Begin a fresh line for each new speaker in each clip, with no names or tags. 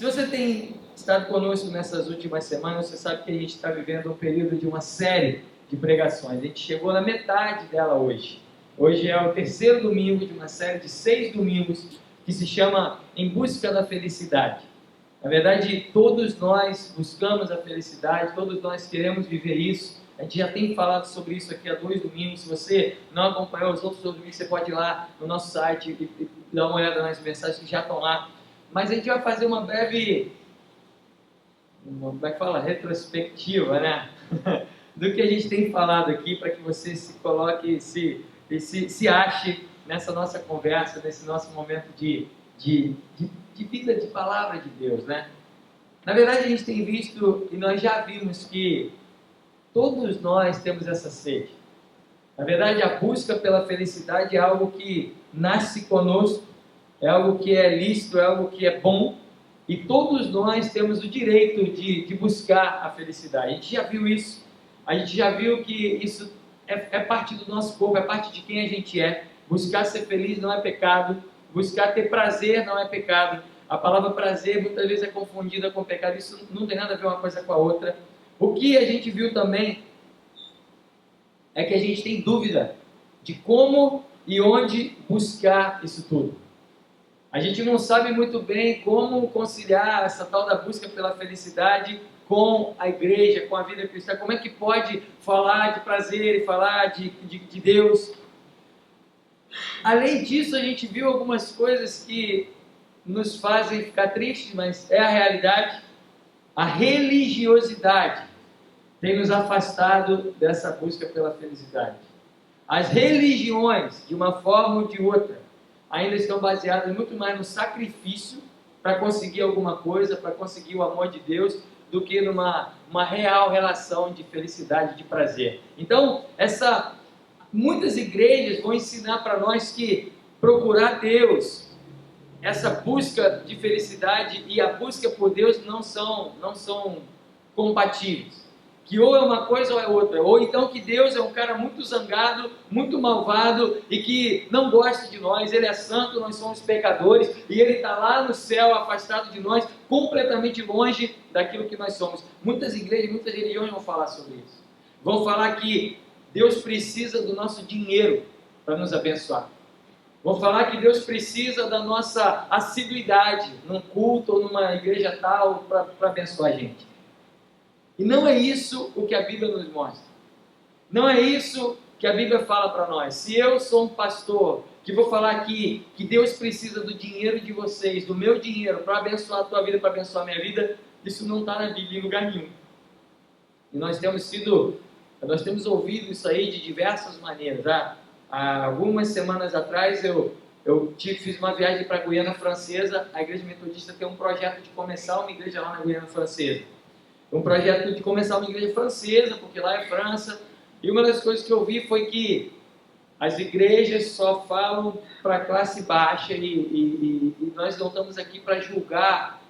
Se você tem estado conosco nessas últimas semanas, você sabe que a gente está vivendo um período de uma série de pregações. A gente chegou na metade dela hoje. Hoje é o terceiro domingo de uma série de 6 domingos que se chama Em Busca da Felicidade. Na verdade, todos nós buscamos a felicidade, todos nós queremos viver isso. A gente já tem falado sobre isso aqui há 2 domingos. Se você não acompanhou os outros 2 domingos, você pode ir lá no nosso site e dar uma olhada nas mensagens que já estão lá. Mas a gente vai fazer uma breve, como é que fala? Retrospectiva, né? Do que a gente tem falado aqui, para que você se coloque, se ache nessa nossa conversa, nesse nosso momento de vida, de palavra de Deus, né? Na verdade, a gente tem visto e nós já vimos que todos nós temos essa sede. Na verdade, a busca pela felicidade é algo que nasce conosco, é algo que é lícito, é algo que é bom, e todos nós temos o direito de buscar a felicidade. A gente já viu isso, a gente já viu que isso é parte do nosso corpo, é parte de quem a gente é. Buscar ser feliz não é pecado, buscar ter prazer não é pecado. A palavra prazer muitas vezes é confundida com pecado, isso não tem nada a ver uma coisa com a outra. O que a gente viu também é que a gente tem dúvida de como e onde buscar isso tudo. A gente não sabe muito bem como conciliar essa tal da busca pela felicidade com a igreja, com a vida cristã. Como é que pode falar de prazer e falar de Deus? Além disso, a gente viu algumas coisas que nos fazem ficar tristes, mas é a realidade. A religiosidade tem nos afastado dessa busca pela felicidade. As religiões, de uma forma ou de outra, ainda estão baseadas muito mais no sacrifício para conseguir alguma coisa, para conseguir o amor de Deus, do que numa real relação de felicidade, de prazer. Então, muitas igrejas vão ensinar para nós que procurar Deus, essa busca de felicidade e a busca por Deus não são compatíveis. Que ou é uma coisa ou é outra, ou então que Deus é um cara muito zangado, muito malvado e que não gosta de nós, Ele é santo, nós somos pecadores e Ele está lá no céu afastado de nós, completamente longe daquilo que nós somos. Muitas igrejas, muitas religiões vão falar sobre isso, vão falar que Deus precisa do nosso dinheiro para nos abençoar, vão falar que Deus precisa da nossa assiduidade num culto ou numa igreja tal para abençoar a gente. E não é isso o que a Bíblia nos mostra. Não é isso que a Bíblia fala para nós. Se eu sou um pastor que vou falar aqui que Deus precisa do dinheiro de vocês, do meu dinheiro, para abençoar a tua vida, para abençoar a minha vida, isso não está na Bíblia em lugar nenhum. E nós temos ouvido isso aí de diversas maneiras. Há algumas semanas atrás eu fiz uma viagem para a Guiana Francesa. A Igreja Metodista tem um projeto de começar uma igreja lá na Guiana Francesa. Um projeto de começar uma igreja francesa, porque lá é França, e uma das coisas que eu vi foi que as igrejas só falam para a classe baixa e nós não estamos aqui para julgar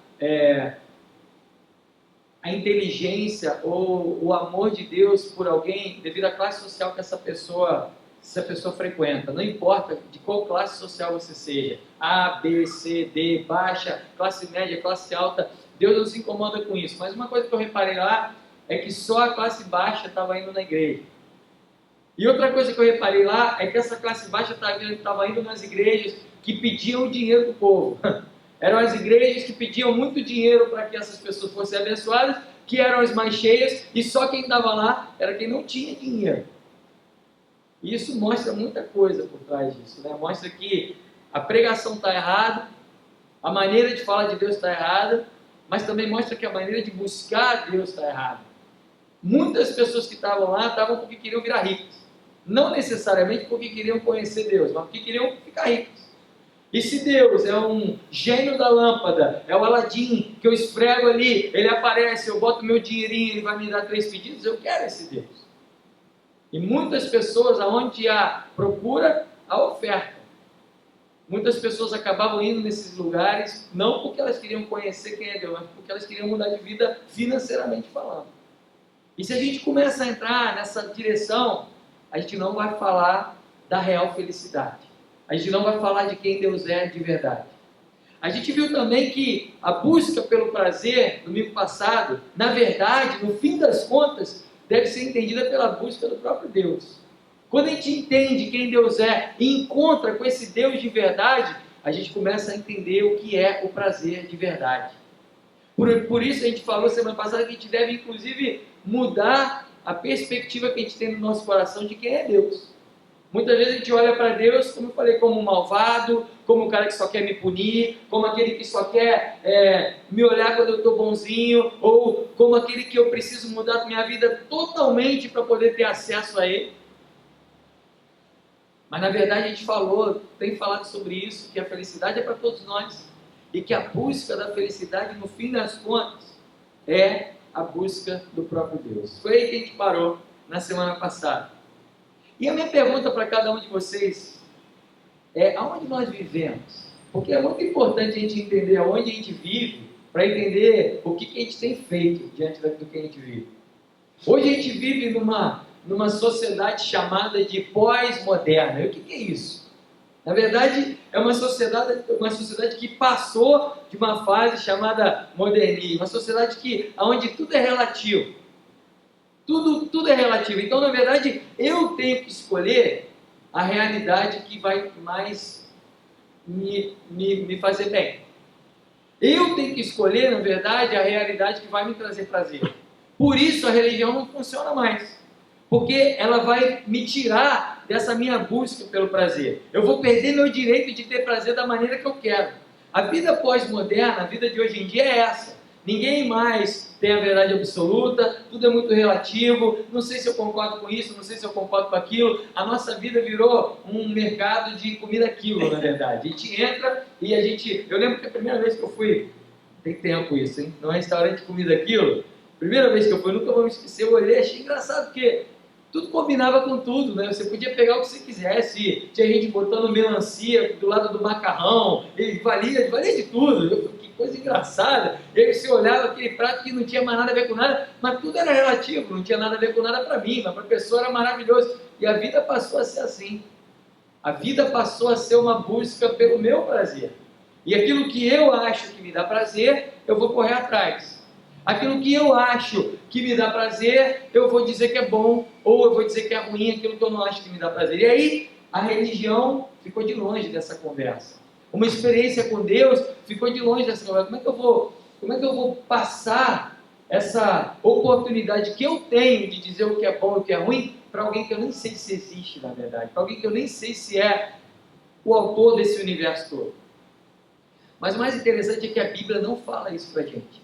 a inteligência ou o amor de Deus por alguém devido à classe social que essa pessoa frequenta. Não importa de qual classe social você seja, A, B, C, D, baixa, classe média, classe alta, Deus não se incomoda com isso. Mas uma coisa que eu reparei lá é que só a classe baixa estava indo na igreja. E outra coisa que eu reparei lá é que essa classe baixa estava indo nas igrejas que pediam o dinheiro do povo. Eram as igrejas que pediam muito dinheiro para que essas pessoas fossem abençoadas, que eram as mais cheias, e só quem estava lá era quem não tinha dinheiro. E isso mostra muita coisa por trás disso, né? Mostra que a pregação está errada, a maneira de falar de Deus está errada, mas também mostra que a maneira de buscar Deus está errada. Muitas pessoas que estavam lá estavam porque queriam virar ricos. Não necessariamente porque queriam conhecer Deus, mas porque queriam ficar ricos. E se Deus é um gênio da lâmpada, é o Aladim, que eu esfrego ali, ele aparece, eu boto meu dinheirinho, ele vai me dar 3 pedidos, eu quero esse Deus. E muitas pessoas, aonde há procura, há oferta. Muitas pessoas acabavam indo nesses lugares, não porque elas queriam conhecer quem é Deus, mas porque elas queriam mudar de vida financeiramente falando. E se a gente começa a entrar nessa direção, a gente não vai falar da real felicidade. A gente não vai falar de quem Deus é de verdade. A gente viu também que a busca pelo prazer, domingo passado, na verdade, no fim das contas, deve ser entendida pela busca do próprio Deus. Quando a gente entende quem Deus é e encontra com esse Deus de verdade, a gente começa a entender o que é o prazer de verdade. Por isso a gente falou semana passada que a gente deve, inclusive, mudar a perspectiva que a gente tem no nosso coração de quem é Deus. Muitas vezes a gente olha para Deus, como eu falei, como um malvado, como um cara que só quer me punir, como aquele que só quer me olhar quando eu estou bonzinho, ou como aquele que eu preciso mudar a minha vida totalmente para poder ter acesso a Ele. Mas na verdade a gente tem falado sobre isso, que a felicidade é para todos nós, e que a busca da felicidade, no fim das contas, é a busca do próprio Deus. Foi aí que a gente parou na semana passada. E a minha pergunta para cada um de vocês é: aonde nós vivemos? Porque é muito importante a gente entender aonde a gente vive, para entender o que a gente tem feito diante do que a gente vive. Hoje a gente vive numa sociedade chamada de pós-moderna. E o que é isso? Na verdade, é uma sociedade que passou de uma fase chamada modernismo, uma sociedade onde tudo é relativo. Tudo é relativo. Então, na verdade, eu tenho que escolher a realidade que vai mais me fazer bem. Eu tenho que escolher, na verdade, a realidade que vai me trazer prazer. Por isso, a religião não funciona mais. Porque ela vai me tirar dessa minha busca pelo prazer. Eu vou perder meu direito de ter prazer da maneira que eu quero. A vida pós-moderna, a vida de hoje em dia é essa. Ninguém mais tem a verdade absoluta, tudo é muito relativo, não sei se eu concordo com isso, não sei se eu concordo com aquilo. A nossa vida virou um mercado de comida quilo, na verdade. A gente entra e eu lembro que a primeira vez que eu fui, tem tempo isso, hein? Num restaurante de comida quilo, primeira vez que eu fui, nunca vou me esquecer, eu olhei, achei engraçado, porque tudo combinava com tudo, né? Você podia pegar o que você quisesse, tinha gente botando melancia do lado do macarrão, e valia de tudo. Que coisa engraçada. E aí você olhava aquele prato que não tinha mais nada a ver com nada, mas tudo era relativo, não tinha nada a ver com nada para mim, mas para a pessoa era maravilhoso. E a vida passou a ser assim. A vida passou a ser uma busca pelo meu prazer. E aquilo que eu acho que me dá prazer, eu vou correr atrás. Aquilo que eu acho que me dá prazer, eu vou dizer que é bom, ou eu vou dizer que é ruim, aquilo que eu não acho que me dá prazer. E aí, a religião ficou de longe dessa conversa. Uma experiência com Deus ficou de longe dessa conversa. Como é que eu vou passar essa oportunidade que eu tenho de dizer o que é bom e o que é ruim para alguém que eu nem sei se existe, na verdade, para alguém que eu nem sei se é o autor desse universo todo? Mas o mais interessante é que a Bíblia não fala isso para a gente.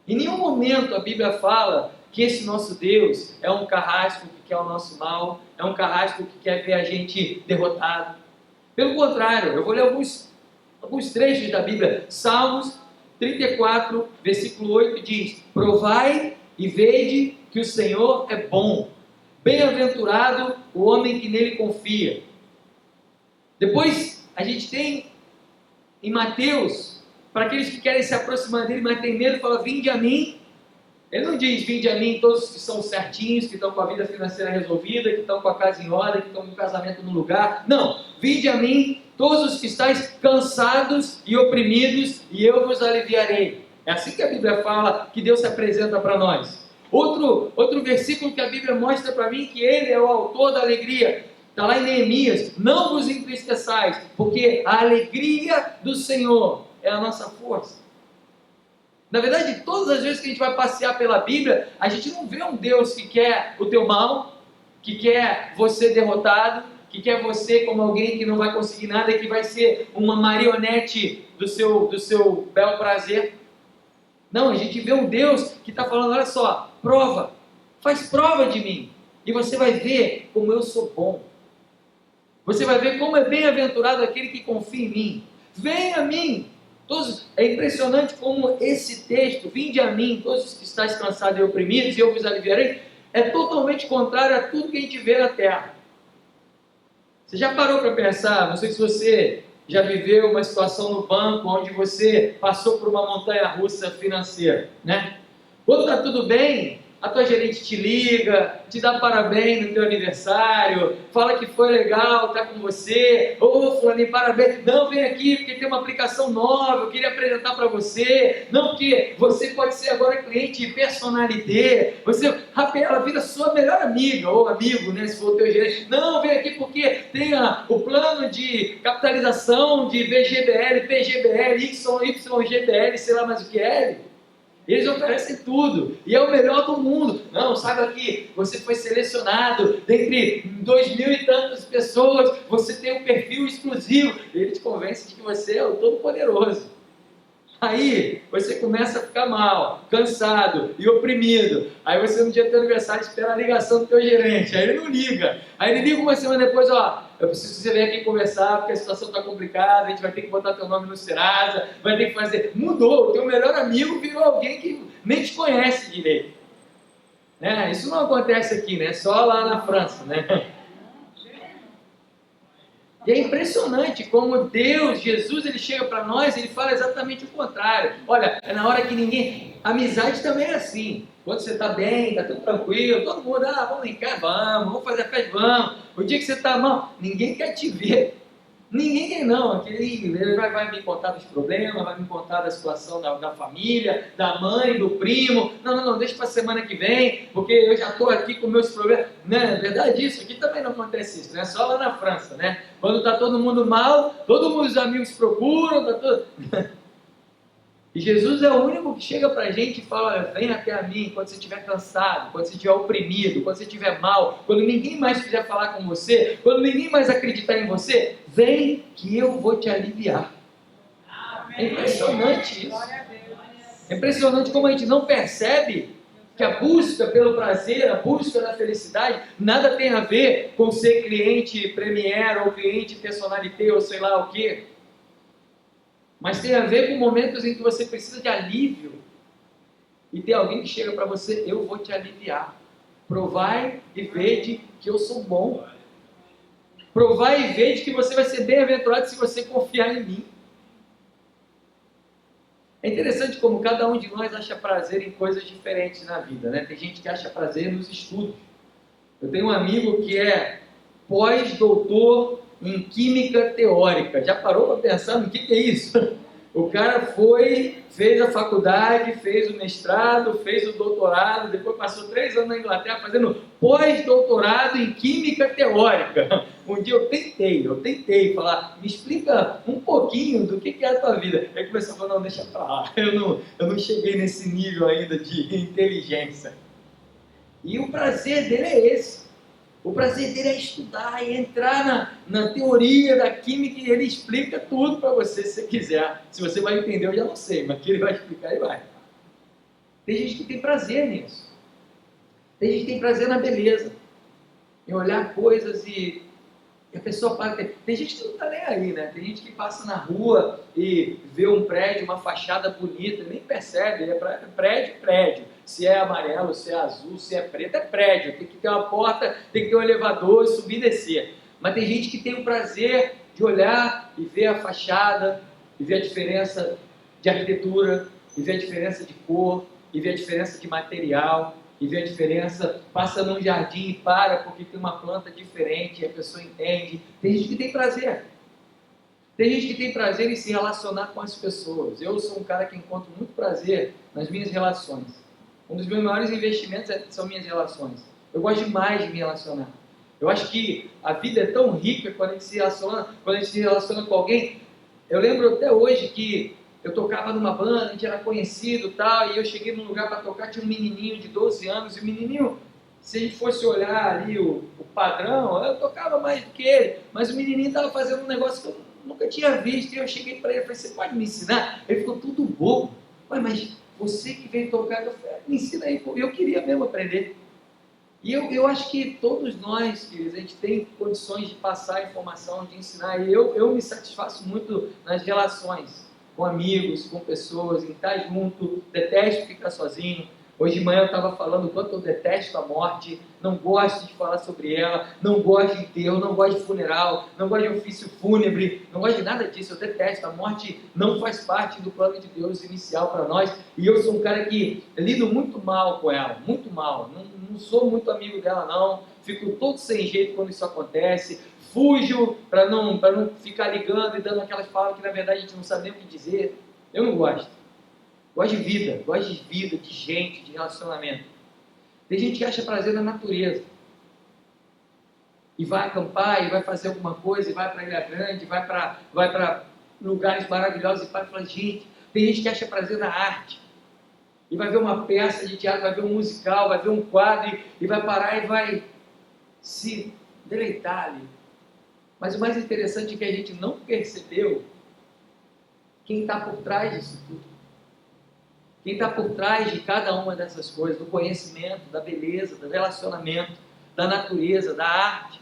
Em nenhum momento a Bíblia fala que esse nosso Deus é um carrasco que quer o nosso mal, é um carrasco que quer ver a gente derrotado. Pelo contrário, eu vou ler alguns trechos da Bíblia. Salmos 34, versículo 8 diz: provai e vede que o Senhor é bom. Bem-aventurado o homem que nele confia. Depois a gente tem em Mateus, para aqueles que querem se aproximar dele, mas tem medo, fala: vinde a mim. Ele não diz: vinde a mim todos que são certinhos, que estão com a vida financeira resolvida, que estão com a casa em ordem, que estão com o casamento no lugar. Não, vinde a mim todos os que estáis cansados e oprimidos, e eu vos aliviarei. É assim que a Bíblia fala, que Deus se apresenta para nós. Outro versículo que a Bíblia mostra para mim que Ele é o autor da alegria. Está lá em Neemias: não vos entristeçais, porque a alegria do Senhor é a nossa força. Na verdade, todas as vezes que a gente vai passear pela Bíblia, a gente não vê um Deus que quer o teu mal, que quer você derrotado, que quer você como alguém que não vai conseguir nada e que vai ser uma marionete do seu bel prazer. Não, a gente vê um Deus que está falando: olha só, faz prova de mim, e você vai ver como eu sou bom. Você vai ver como é bem-aventurado aquele que confia em mim. Venha a mim. É impressionante como esse texto, vinde a mim, todos os que estáis cansados e oprimidos, e eu vos aliviarei, é totalmente contrário a tudo que a gente vê na terra. Você já parou para pensar? Não sei se você já viveu uma situação no banco onde você passou por uma montanha-russa financeira, né? Quando está tudo bem, a tua gerente te liga, te dá parabéns no teu aniversário, fala que foi legal estar com você, ô fulaninho, parabéns, não, vem aqui porque tem uma aplicação nova, eu queria apresentar para você, não, porque você pode ser agora cliente personalité, ela vira sua melhor amiga, ou amigo, né, se for o teu gerente, não, vem aqui porque tem o plano de capitalização de VGBL, PGBL, YGBL, sei lá mais o que é. Eles oferecem tudo, e é o melhor do mundo. Não, saiba que você foi selecionado dentre 2.000 e tantas pessoas, você tem um perfil exclusivo. Ele te convence de que você é o Todo-Poderoso. Aí você começa a ficar mal, cansado e oprimido. Aí você no dia do teu aniversário espera a ligação do teu gerente. Aí ele não liga. Aí ele liga uma semana depois, ó, eu preciso que você venha aqui conversar porque a situação está complicada, a gente vai ter que botar teu nome no Serasa, vai ter que fazer. Mudou, o teu melhor amigo virou alguém que nem te conhece direito. Né? Isso não acontece aqui, né? Só lá na França, né? E é impressionante como Deus, Jesus, ele chega para nós e ele fala exatamente o contrário. Olha, é na hora que ninguém... Amizade também é assim. Quando você está bem, está tudo tranquilo, todo mundo, vamos brincar, vamos fazer festa, vamos. O dia que você está mal, ninguém quer te ver. Ninguém quer não, ele vai me contar dos problemas, vai me contar da situação da família, da mãe, do primo. Não, deixa para a semana que vem, porque eu já estou aqui com meus problemas. Né? É verdade isso, aqui também não acontece isso, né? Só lá na França, né? Quando está todo mundo mal, os amigos procuram, tá todo... E Jesus é o único que chega para a gente e fala, olha, vem até a mim quando você estiver cansado, quando você estiver oprimido, quando você estiver mal, quando ninguém mais quiser falar com você, quando ninguém mais acreditar em você, vem que eu vou te aliviar. É impressionante isso. É impressionante como a gente não percebe que a busca pelo prazer, a busca da felicidade, nada tem a ver com ser cliente Premier ou cliente personalité ou sei lá o quê. Mas tem a ver com momentos em que você precisa de alívio. E tem alguém que chega para você, eu vou te aliviar. Provai e vede que eu sou bom. Provai e vede que você vai ser bem-aventurado se você confiar em mim. É interessante como cada um de nós acha prazer em coisas diferentes na vida, né? Tem gente que acha prazer nos estudos. Eu tenho um amigo que é pós-doutor em química teórica. Já parou para pensar no que é isso? O cara fez a faculdade, fez o mestrado, fez o doutorado, depois passou 3 anos na Inglaterra fazendo pós-doutorado em química teórica. Um dia eu tentei falar, me explica um pouquinho do que é a tua vida. Aí começou a falar, não, deixa pra lá, eu não cheguei nesse nível ainda de inteligência. E o prazer dele é esse. O prazer dele é estudar e entrar na teoria da química e ele explica tudo para você, se você quiser. Se você vai entender, eu já não sei, mas que ele vai explicar, ele vai. Tem gente que tem prazer nisso. Tem gente que tem prazer na beleza. Em olhar coisas e a pessoa para. Tem gente que não está nem aí, né? Tem gente que passa na rua e vê um prédio, uma fachada bonita, nem percebe, é prédio. Se é amarelo, se é azul, se é preto, é prédio. Tem que ter uma porta, tem que ter um elevador, subir e descer. Mas tem gente que tem o prazer de olhar e ver a fachada, e ver a diferença de arquitetura, e ver a diferença de cor, e ver a diferença de material, e ver a diferença, passa num jardim e para porque tem uma planta diferente, e a pessoa entende. Tem gente que tem prazer. Tem gente que tem prazer em se relacionar com as pessoas. Eu sou um cara que encontro muito prazer nas minhas relações. Um dos meus maiores investimentos são minhas relações. Eu gosto demais de me relacionar. Eu acho que a vida é tão rica quando a gente se relaciona com alguém. Eu lembro até hoje que eu tocava numa banda, a gente era conhecido e tal, e eu cheguei num lugar para tocar, tinha um menininho de 12 anos, e o menininho, se a gente fosse olhar ali o padrão, eu tocava mais do que ele, mas o menininho estava fazendo um negócio que eu nunca tinha visto, e eu cheguei para ele e falei, você pode me ensinar? Ele ficou tudo bobo. Mas você que veio tocar, eu falei, me ensina aí, eu queria mesmo aprender. E eu acho que todos nós, queridos, a gente tem condições de passar a informação, de ensinar, e eu me satisfaço muito nas relações, com amigos, com pessoas, em estar junto, detesto ficar sozinho. Hoje de manhã eu estava falando o quanto eu detesto a morte, não gosto de falar sobre ela, não gosto de enterro, não gosto de funeral, não gosto de ofício fúnebre, não gosto de nada disso, eu detesto. A morte não faz parte do plano de Deus inicial para nós, e eu sou um cara que lido muito mal com ela, muito mal, não sou muito amigo dela não, fico todo sem jeito quando isso acontece, fujo para não ficar ligando e dando aquelas palavras que na verdade a gente não sabe nem o que dizer. Eu não gosto. Gosto de vida, de gente, de relacionamento. Tem gente que acha prazer na natureza. E vai acampar, e vai fazer alguma coisa, e vai para Ilha Grande, vai para lugares maravilhosos, e vai falar, gente, tem gente que acha prazer na arte. E vai ver uma peça de teatro, vai ver um musical, vai ver um quadro, e vai parar e vai se deleitar ali. Mas o mais interessante é que a gente não percebeu quem está por trás disso tudo. Quem está por trás de cada uma dessas coisas, do conhecimento, da beleza, do relacionamento, da natureza, da arte.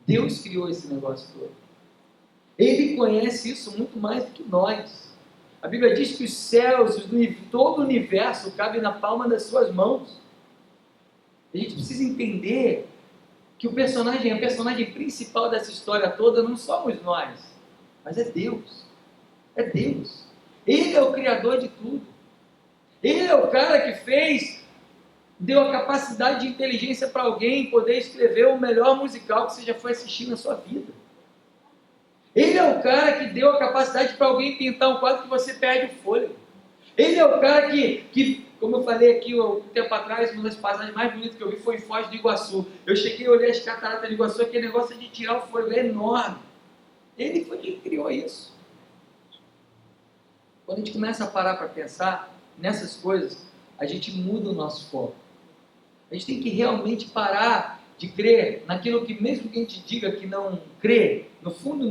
Deus criou esse negócio todo. Ele conhece isso muito mais do que nós. A Bíblia diz que os céus, todo o universo cabe na palma das suas mãos. A gente precisa entender que a personagem principal dessa história toda não somos nós, mas é Deus. É Deus. Ele é o Criador de tudo. Ele é o cara que deu a capacidade de inteligência para alguém poder escrever o melhor musical que você já foi assistir na sua vida. Ele é o cara que deu a capacidade para alguém pintar um quadro que você perde o fôlego. Ele é o cara que, como eu falei aqui um tempo atrás, uma das passagens mais bonitas que eu vi foi em Foz do Iguaçu. Eu cheguei a olhar as cataratas do Iguaçu, aquele negócio de tirar o fôlego é enorme. Ele foi quem criou isso. Quando a gente começa a parar para pensar nessas coisas, a gente muda o nosso foco. A gente tem que realmente parar de crer naquilo que, mesmo que a gente diga que não crê, no fundo,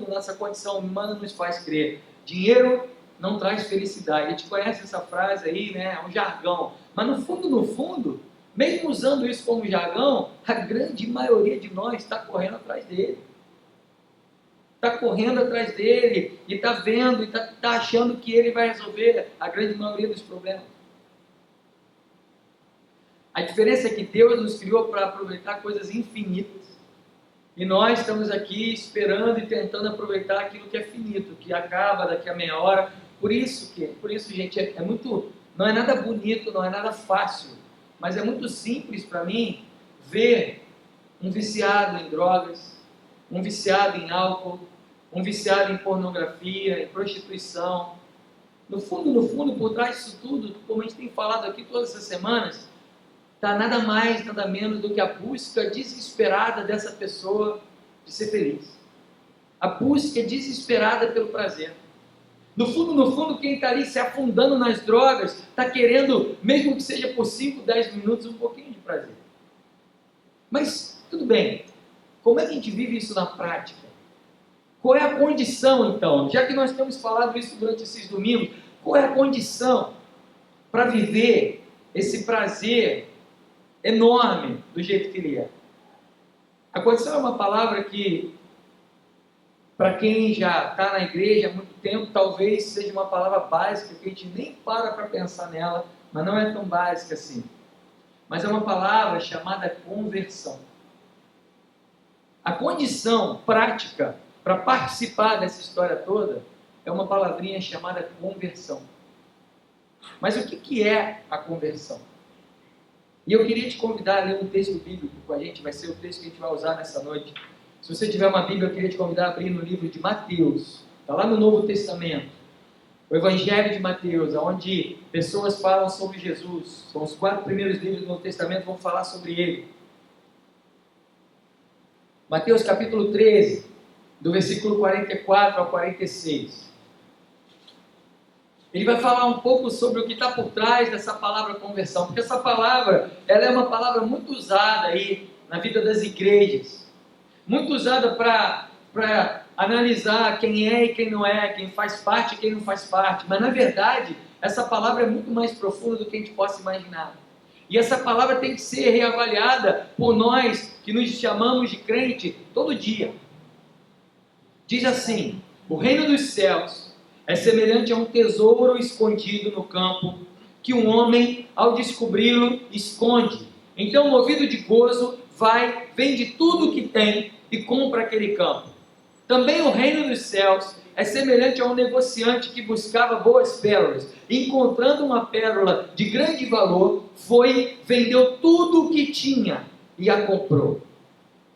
nossa condição humana nos faz crer. Dinheiro não traz felicidade. A gente conhece essa frase aí, né? É um jargão. Mas no fundo, mesmo usando isso como jargão, a grande maioria de nós está correndo atrás dele. Está correndo atrás dele, e está vendo, e está achando que ele vai resolver a grande maioria dos problemas. A diferença é que Deus nos criou para aproveitar coisas infinitas. E nós estamos aqui esperando e tentando aproveitar aquilo que é finito, que acaba daqui a meia hora. Por isso, gente, não é nada bonito, não é nada fácil, mas é muito simples para mim ver um viciado em drogas, um viciado em álcool, um viciado em pornografia, em prostituição. No fundo, por trás disso tudo, como a gente tem falado aqui todas essas semanas, está nada mais, nada menos do que a busca desesperada dessa pessoa de ser feliz. A busca desesperada pelo prazer. No fundo, quem está ali se afundando nas drogas, está querendo, mesmo que seja por 5, 10 minutos, um pouquinho de prazer. Mas, tudo bem, como é que a gente vive isso na prática? Qual é a condição, então? Já que nós temos falado isso durante esses domingos, qual é a condição para viver esse prazer enorme do jeito que ele é? A condição é uma palavra que, para quem já está na igreja há muito tempo, talvez seja uma palavra básica, que a gente nem para pensar nela, mas não é tão básica assim. Mas é uma palavra chamada conversão. A condição prática para participar dessa história toda é uma palavrinha chamada conversão. Mas o que é a conversão? E eu queria te convidar a ler um texto bíblico com a gente, vai ser o texto que a gente vai usar nessa noite. Se você tiver uma Bíblia, eu queria te convidar a abrir no livro de Mateus. Está lá no Novo Testamento. O Evangelho de Mateus, onde pessoas falam sobre Jesus. São os 4 primeiros livros do Novo Testamento que vão falar sobre ele. Mateus capítulo 13, do versículo 44 ao 46. Ele vai falar um pouco sobre o que está por trás dessa palavra conversão, porque essa palavra, ela é uma palavra muito usada aí na vida das igrejas, muito usada para analisar quem é e quem não é, quem faz parte e quem não faz parte, mas na verdade, essa palavra é muito mais profunda do que a gente possa imaginar. E essa palavra tem que ser reavaliada por nós que nos chamamos de crente todo dia. Diz assim: o reino dos céus é semelhante a um tesouro escondido no campo, que um homem, ao descobri-lo, esconde. Então, movido de gozo, vai, vende tudo o que tem e compra aquele campo. Também o reino dos céus é semelhante a um negociante que buscava boas pérolas. Encontrando uma pérola de grande valor, foi, vendeu tudo o que tinha e a comprou.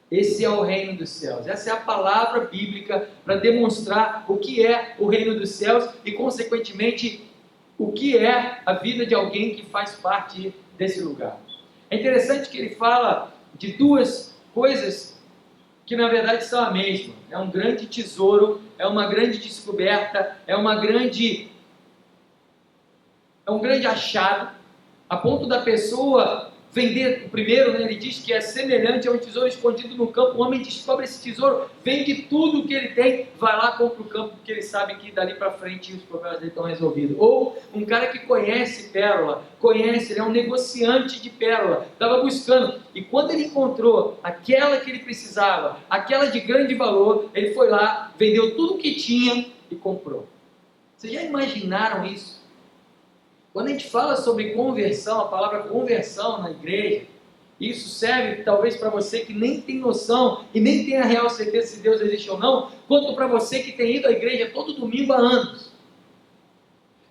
Esse é o reino dos céus. Essa é a palavra bíblica para demonstrar o que é o reino dos céus e, consequentemente, o que é a vida de alguém que faz parte desse lugar. É interessante que ele fala de duas coisas que na verdade são a mesma. É um grande tesouro, é uma grande descoberta, é um grande achado, a ponto da pessoa vender o primeiro, né? Ele diz que é semelhante a um tesouro escondido no campo. O homem descobre esse tesouro, vende tudo o que ele tem, vai lá, compra o campo, porque ele sabe que dali para frente os problemas dele estão resolvidos. Ou um cara que conhece pérola, ele é um negociante de pérola, estava buscando, e quando ele encontrou aquela que ele precisava, aquela de grande valor, ele foi lá, vendeu tudo o que tinha e comprou. Vocês já imaginaram isso? Quando a gente fala sobre conversão, a palavra conversão na igreja, isso serve talvez para você que nem tem noção e nem tem a real certeza se Deus existe ou não, quanto para você que tem ido à igreja todo domingo há anos.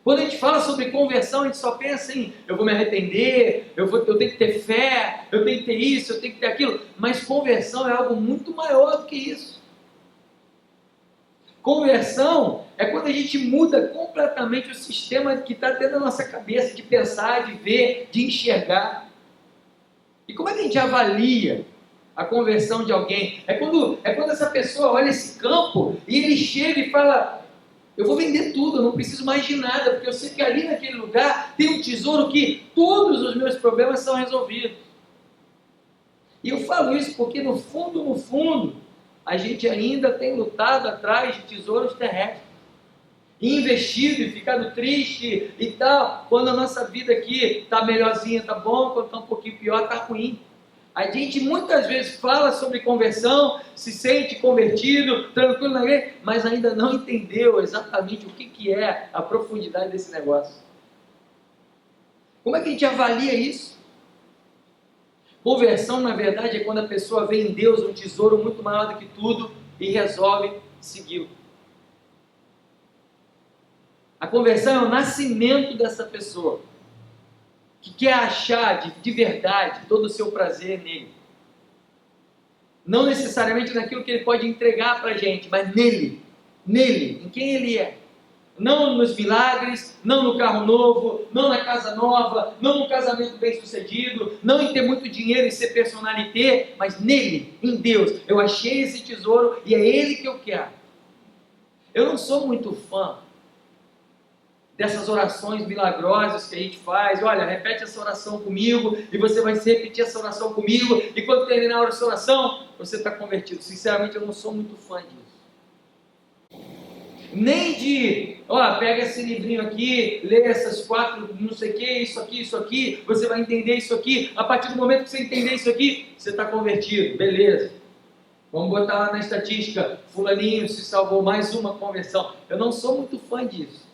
Quando a gente fala sobre conversão, a gente só pensa em eu vou me arrepender, eu tenho que ter fé, eu tenho que ter isso, eu tenho que ter aquilo, mas conversão é algo muito maior do que isso. Conversão é quando a gente muda completamente o sistema que está dentro da nossa cabeça, de pensar, de ver, de enxergar. E como é que a gente avalia a conversão de alguém? É quando essa pessoa olha esse campo e ele chega e fala: eu vou vender tudo, eu não preciso mais de nada, porque eu sei que ali naquele lugar tem um tesouro que todos os meus problemas são resolvidos. E eu falo isso porque no fundo, a gente ainda tem lutado atrás de tesouros terrestres, e investido e ficado triste e tal, quando a nossa vida aqui está melhorzinha, está bom, quando está um pouquinho pior, está ruim. A gente muitas vezes fala sobre conversão, se sente convertido, tranquilo na igreja, mas ainda não entendeu exatamente o que é a profundidade desse negócio. Como é que a gente avalia isso? Conversão, na verdade, é quando a pessoa vê em Deus um tesouro muito maior do que tudo e resolve segui-lo. A conversão é o nascimento dessa pessoa, que quer achar de verdade todo o seu prazer nele. Não necessariamente naquilo que ele pode entregar para a gente, mas nele, em quem ele é. Não nos milagres, não no carro novo, não na casa nova, não no casamento bem sucedido, não em ter muito dinheiro e ser personalité, mas nele, em Deus. Eu achei esse tesouro e é ele que eu quero. Eu não sou muito fã dessas orações milagrosas que a gente faz. Olha, repete essa oração comigo e você vai repetir essa oração comigo e quando terminar a oração, você está convertido. Sinceramente, eu não sou muito fã disso. Nem de, pega esse livrinho aqui, lê essas 4, não sei o que, isso aqui, você vai entender isso aqui, a partir do momento que você entender isso aqui, você está convertido, beleza. Vamos botar lá na estatística, fulaninho se salvou, mais uma conversão. Eu não sou muito fã disso.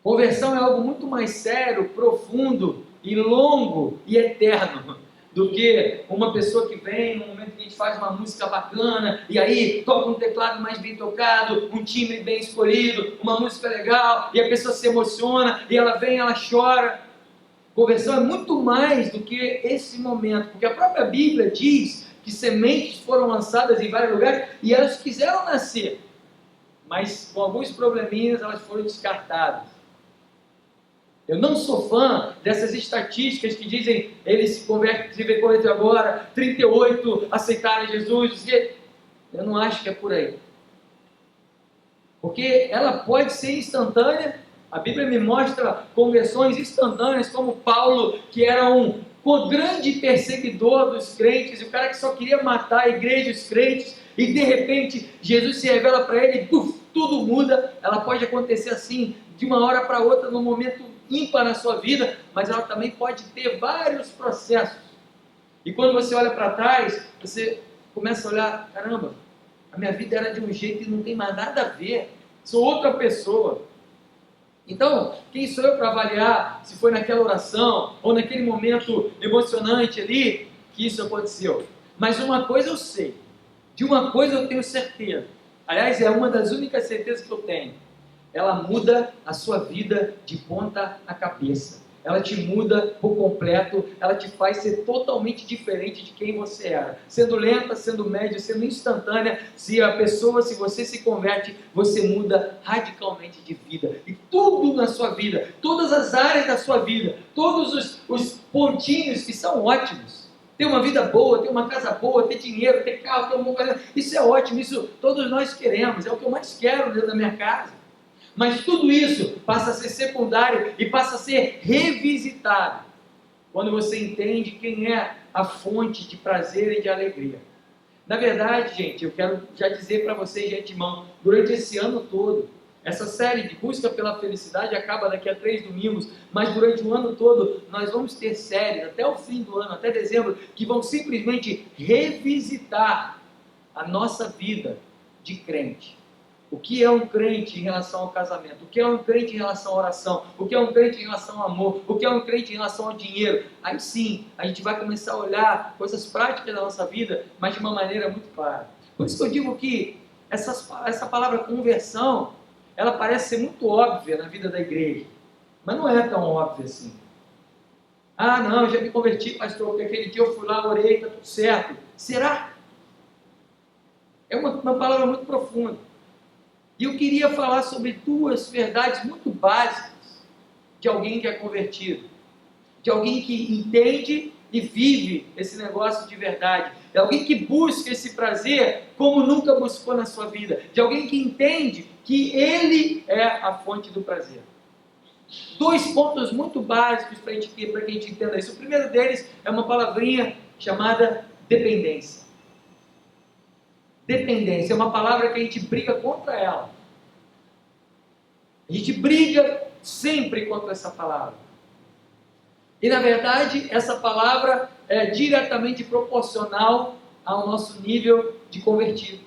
Conversão é algo muito mais sério, profundo e longo e eterno do que uma pessoa que vem no momento que a gente faz uma música bacana e aí toca um teclado mais bem tocado, um timbre bem escolhido, uma música legal e a pessoa se emociona e ela vem, ela chora. Conversão é muito mais do que esse momento, porque a própria Bíblia diz que sementes foram lançadas em vários lugares e elas quiseram nascer, mas com alguns probleminhas elas foram descartadas. Eu não sou fã dessas estatísticas que dizem ele se converteu agora, 38 aceitaram Jesus. Eu não acho que é por aí. Porque ela pode ser instantânea. A Bíblia me mostra conversões instantâneas, como Paulo, que era um grande perseguidor dos crentes, e o cara que só queria matar a igreja e os crentes, e de repente Jesus se revela para ele e tudo muda. Ela pode acontecer assim, de uma hora para outra, num momento ímpar na sua vida, mas ela também pode ter vários processos. E quando você olha para trás, você começa a olhar, caramba, a minha vida era de um jeito e não tem mais nada a ver, sou outra pessoa. Então, quem sou eu para avaliar se foi naquela oração ou naquele momento emocionante ali que isso aconteceu? Mas uma coisa eu sei, de uma coisa eu tenho certeza. Aliás, é uma das únicas certezas que eu tenho. Ela muda a sua vida de ponta a cabeça. Ela te muda por completo, ela te faz ser totalmente diferente de quem você era. Sendo lenta, sendo média, sendo instantânea, se você se converte, você muda radicalmente de vida. E tudo na sua vida, todas as áreas da sua vida, todos os pontinhos que são ótimos. Ter uma vida boa, ter uma casa boa, ter dinheiro, ter carro, ter alguma coisa, isso é ótimo, isso todos nós queremos, é o que eu mais quero dentro da minha casa. Mas tudo isso passa a ser secundário e passa a ser revisitado quando você entende quem é a fonte de prazer e de alegria. Na verdade, gente, eu quero já dizer para vocês de antemão, durante esse ano todo, essa série de busca pela felicidade acaba daqui a 3 domingos, mas durante o ano todo nós vamos ter séries, até o fim do ano, até dezembro, que vão simplesmente revisitar a nossa vida de crente. O que é um crente em relação ao casamento? O que é um crente em relação à oração? O que é um crente em relação ao amor? O que é um crente em relação ao dinheiro? Aí sim, a gente vai começar a olhar coisas práticas da nossa vida, mas de uma maneira muito clara. Por isso que eu digo que essa palavra conversão, ela parece ser muito óbvia na vida da igreja, mas não é tão óbvia assim. Ah, não, eu já me converti, pastor, porque aquele dia eu fui lá, orei, está tudo certo. Será? É uma palavra muito profunda. E eu queria falar sobre 2 verdades muito básicas de alguém que é convertido, de alguém que entende e vive esse negócio de verdade, de alguém que busca esse prazer como nunca buscou na sua vida, de alguém que entende que ele é a fonte do prazer. 2 pontos muito básicos para que a gente entenda isso. O primeiro deles é uma palavrinha chamada dependência. Dependência é uma palavra que a gente briga contra ela. A gente briga sempre contra essa palavra. E na verdade, essa palavra é diretamente proporcional ao nosso nível de convertido,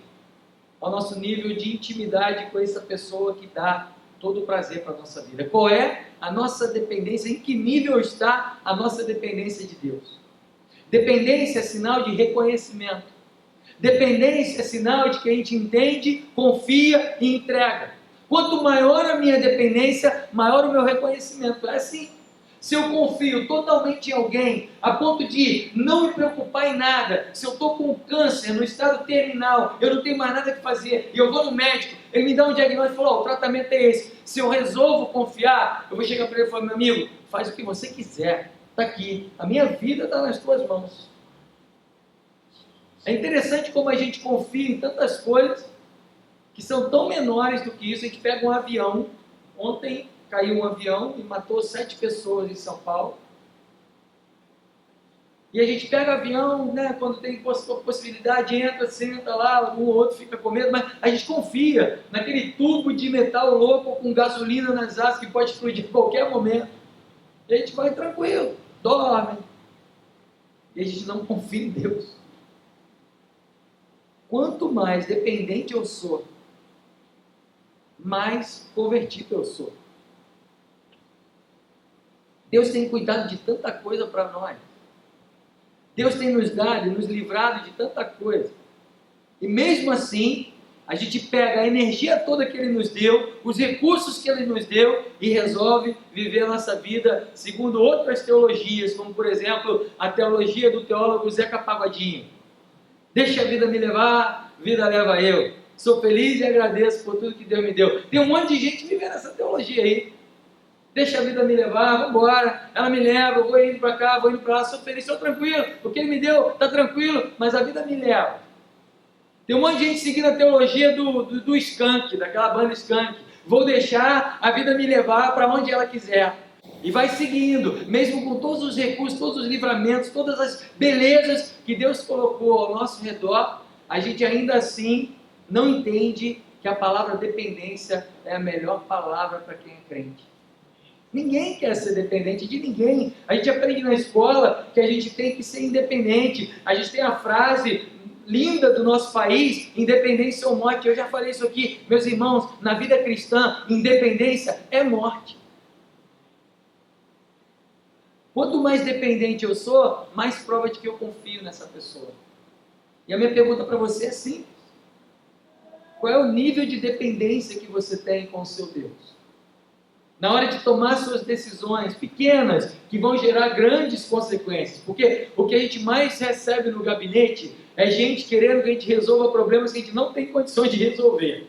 ao nosso nível de intimidade com essa pessoa que dá todo o prazer para a nossa vida. Qual é a nossa dependência? Em que nível está a nossa dependência de Deus? Dependência é sinal de reconhecimento. Dependência é sinal de que a gente entende, confia e entrega. Quanto maior a minha dependência, maior o meu reconhecimento. É assim. Se eu confio totalmente em alguém, a ponto de não me preocupar em nada, se eu estou com câncer no estado terminal, eu não tenho mais nada que fazer, e eu vou no médico, ele me dá um diagnóstico e fala, o tratamento é esse. Se eu resolvo confiar, eu vou chegar para ele e falar, meu amigo, faz o que você quiser, está aqui, a minha vida está nas tuas mãos. É interessante como a gente confia em tantas coisas que são tão menores do que isso. A gente pega um avião, ontem caiu um avião e matou 7 pessoas em São Paulo. E a gente pega avião, né, quando tem possibilidade, entra, senta lá, um ou outro fica com medo, mas a gente confia naquele tubo de metal louco com gasolina nas asas que pode explodir a qualquer momento. E a gente vai tranquilo, dorme. E a gente não confia em Deus. Quanto mais dependente eu sou, mais convertido eu sou. Deus tem cuidado de tanta coisa para nós. Deus tem nos dado e nos livrado de tanta coisa. E mesmo assim, a gente pega a energia toda que Ele nos deu, os recursos que Ele nos deu e resolve viver a nossa vida segundo outras teologias, como por exemplo, a teologia do teólogo Zeca Pagodinho. Deixa a vida me levar, vida leva eu. Sou feliz e agradeço por tudo que Deus me deu. Tem um monte de gente vivendo essa teologia aí. Deixa a vida me levar, vamos embora. Ela me leva, eu vou indo para cá, vou indo para lá, sou feliz, sou tranquilo. O que Ele me deu está tranquilo, mas a vida me leva. Tem um monte de gente seguindo a teologia do Skank, daquela banda Skank. Vou deixar a vida me levar para onde ela quiser. E vai seguindo, mesmo com todos os recursos, todos os livramentos, todas as belezas que Deus colocou ao nosso redor, a gente ainda assim não entende que a palavra dependência é a melhor palavra para quem é crente. Ninguém quer ser dependente de ninguém. A gente aprende na escola que a gente tem que ser independente. A gente tem a frase linda do nosso país, independência ou morte. Eu já falei isso aqui, meus irmãos, na vida cristã, independência é morte. Quanto mais dependente eu sou, mais prova de que eu confio nessa pessoa. E a minha pergunta para você é simples: qual é o nível de dependência que você tem com o seu Deus? Na hora de tomar suas decisões pequenas, que vão gerar grandes consequências. Porque o que a gente mais recebe no gabinete é gente querendo que a gente resolva problemas que a gente não tem condições de resolver.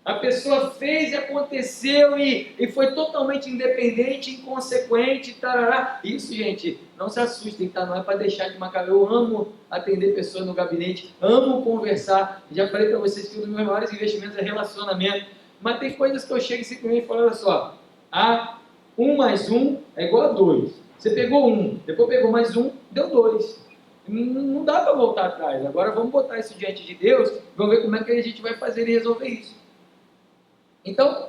A pessoa fez e aconteceu e foi totalmente independente, inconsequente, tarará. Isso, gente, não se assustem, tá? Não é para deixar de marcar. Eu amo atender pessoas no gabinete, amo conversar. Já falei para vocês que um dos meus maiores investimentos é relacionamento. Mas tem coisas que eu chego simplesmente e falo, olha só, 1 mais 1 é igual a 2. Você pegou 1, depois pegou mais 1, deu 2. Não dá para voltar atrás. Agora vamos botar isso diante de Deus, vamos ver como é que a gente vai fazer e resolver isso. Então,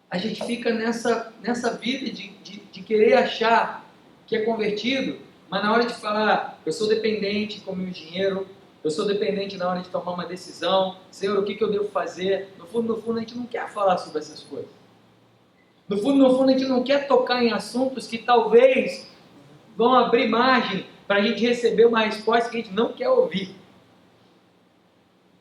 a gente fica nessa vida de querer achar que é convertido, mas na hora de falar, eu sou dependente com o meu dinheiro, eu sou dependente na hora de tomar uma decisão, Senhor, o que eu devo fazer? No fundo, a gente não quer falar sobre essas coisas. No fundo, a gente não quer tocar em assuntos que talvez vão abrir margem para a gente receber uma resposta que a gente não quer ouvir.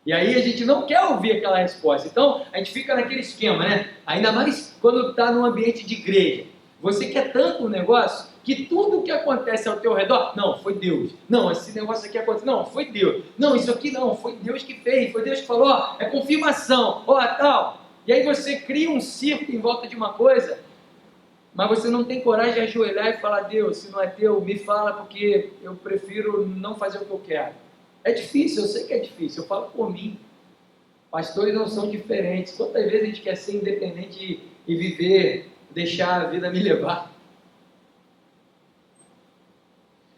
E aí a gente não quer ouvir aquela resposta. Então, a gente fica naquele esquema, né? Ainda mais quando está num ambiente de igreja. Você quer tanto um negócio que tudo que acontece ao teu redor, não, foi Deus. Não, esse negócio aqui aconteceu, não, foi Deus. Não, isso aqui não, foi Deus que fez, foi Deus que falou, ó, é confirmação, ó, tal. E aí você cria um circo em volta de uma coisa, mas você não tem coragem de ajoelhar e falar, Deus, se não é teu, me fala, porque eu prefiro não fazer o que eu quero. É difícil, eu sei que é difícil, eu falo por mim. Pastores não são diferentes. Quantas vezes a gente quer ser independente e viver, deixar a vida me levar?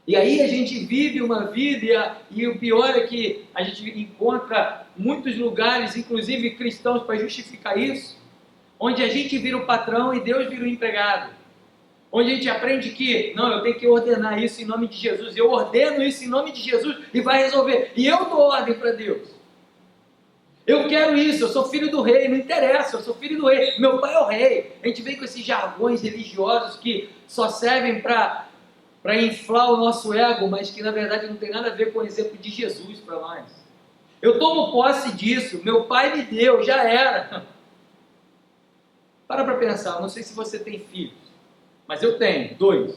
E aí a gente vive uma vida, e o pior é que a gente encontra muitos lugares, inclusive cristãos, para justificar isso, onde a gente vira o patrão e Deus vira o empregado. Onde a gente aprende que, não, eu tenho que ordenar isso em nome de Jesus, eu ordeno isso em nome de Jesus e vai resolver. E eu dou ordem para Deus. Eu quero isso, eu sou filho do rei, não interessa, eu sou filho do rei, meu pai é o rei. A gente vem com esses jargões religiosos que só servem para inflar o nosso ego, mas que na verdade não tem nada a ver com o exemplo de Jesus para nós. Eu tomo posse disso, meu pai me deu, já era. Para pensar, eu não sei se você tem filhos, mas eu tenho 2.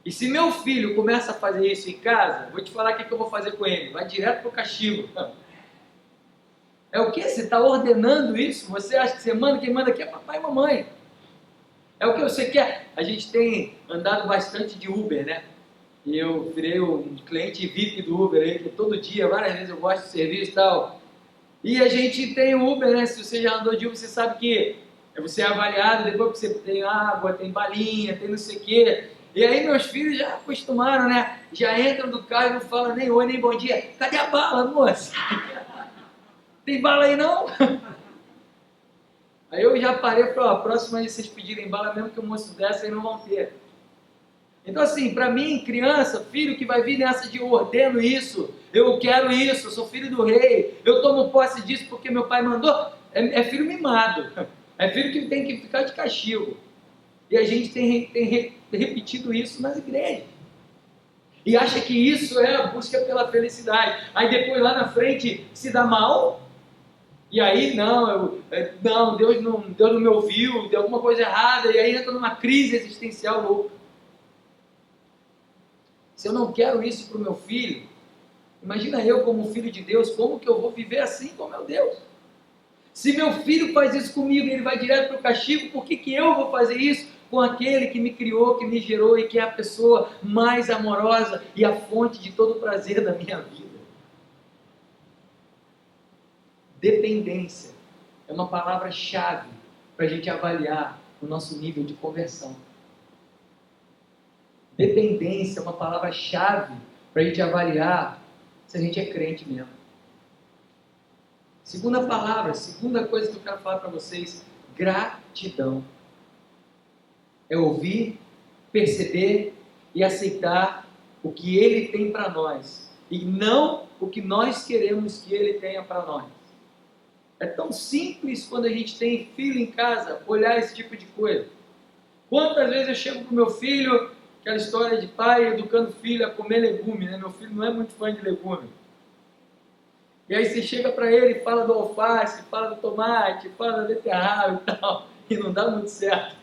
E se meu filho começa a fazer isso em casa, vou te falar o que eu vou fazer com ele. Vai direto para o castigo. É o que? Você está ordenando isso? Você acha que você manda? Quem manda aqui é papai e mamãe. É o que você quer? A gente tem andado bastante de Uber, né? E eu virei um cliente VIP do Uber aí, que todo dia, várias vezes eu gosto do serviço e tal. E a gente tem o Uber, né? Se você já andou de Uber, você sabe que você é avaliado, depois que você tem água, tem balinha, tem não sei o quê. E aí meus filhos já acostumaram, né? Já entram do carro e não falam nem oi, nem bom dia. Cadê a bala, moça? Tem bala aí não? Aí eu já parei para a próxima vez vocês pedirem bala, mesmo que o moço dessa aí não vão ter. Então assim, para mim, criança, filho que vai vir nessa de eu ordeno isso, eu quero isso, eu sou filho do rei, eu tomo posse disso porque meu pai mandou, é filho mimado, é filho que tem que ficar de castigo. E a gente tem repetido isso nas igrejas. E acha que isso é a busca pela felicidade. Aí depois lá na frente se dá mal. E aí, não, Deus não me ouviu, deu alguma coisa errada, e aí entra numa crise existencial louca. Se eu não quero isso para o meu filho, imagina eu como filho de Deus, como que eu vou viver assim com meu Deus? Se meu filho faz isso comigo e ele vai direto para o castigo, por que eu vou fazer isso com aquele que me criou, que me gerou e que é a pessoa mais amorosa e a fonte de todo o prazer da minha vida? Dependência é uma palavra-chave para a gente avaliar o nosso nível de conversão. Dependência é uma palavra-chave para a gente avaliar se a gente é crente mesmo. Segunda palavra, segunda coisa que eu quero falar para vocês, gratidão. É ouvir, perceber e aceitar o que Ele tem para nós, e não o que nós queremos que Ele tenha para nós. É tão simples quando a gente tem filho em casa, olhar esse tipo de coisa. Quantas vezes eu chego para o meu filho, aquela história de pai educando o filho a comer legume, né? Meu filho não é muito fã de legume. E aí você chega para ele e fala do alface, fala do tomate, fala da beterraba e tal, e não dá muito certo.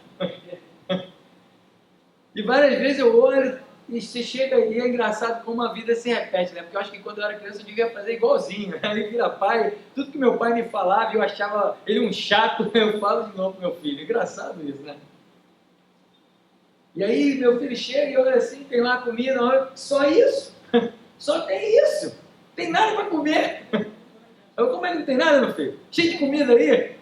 E várias vezes eu olho e você chega e é engraçado como a vida se repete, né? Porque eu acho que quando eu era criança eu devia fazer igualzinho. Aí vira pai, tudo que meu pai me falava, eu achava ele um chato, eu falo de novo pro meu filho. Engraçado isso, né? E aí meu filho chega e olha assim, tem lá comida, olha, só isso? Só tem isso? Tem nada para comer? Eu, como é que não tem nada, meu filho? Cheio de comida aí?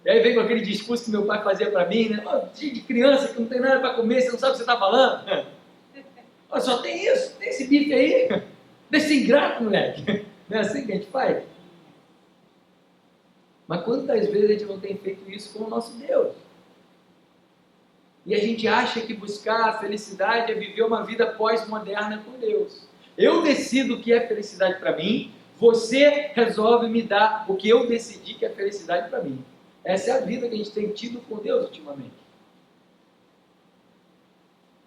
E aí vem com aquele discurso que meu pai fazia para mim, né? Oh, cheio de criança que não tem nada para comer, você não sabe o que você está falando? Oh, só tem isso, tem esse bife aí? Desse ingrato, moleque. Não é assim que a gente faz? Mas quantas vezes a gente não tem feito isso com o nosso Deus? E a gente acha que buscar a felicidade é viver uma vida pós-moderna com Deus. Eu decido o que é felicidade para mim, você resolve me dar o que eu decidi que é felicidade para mim. Essa é a vida que a gente tem tido com Deus ultimamente.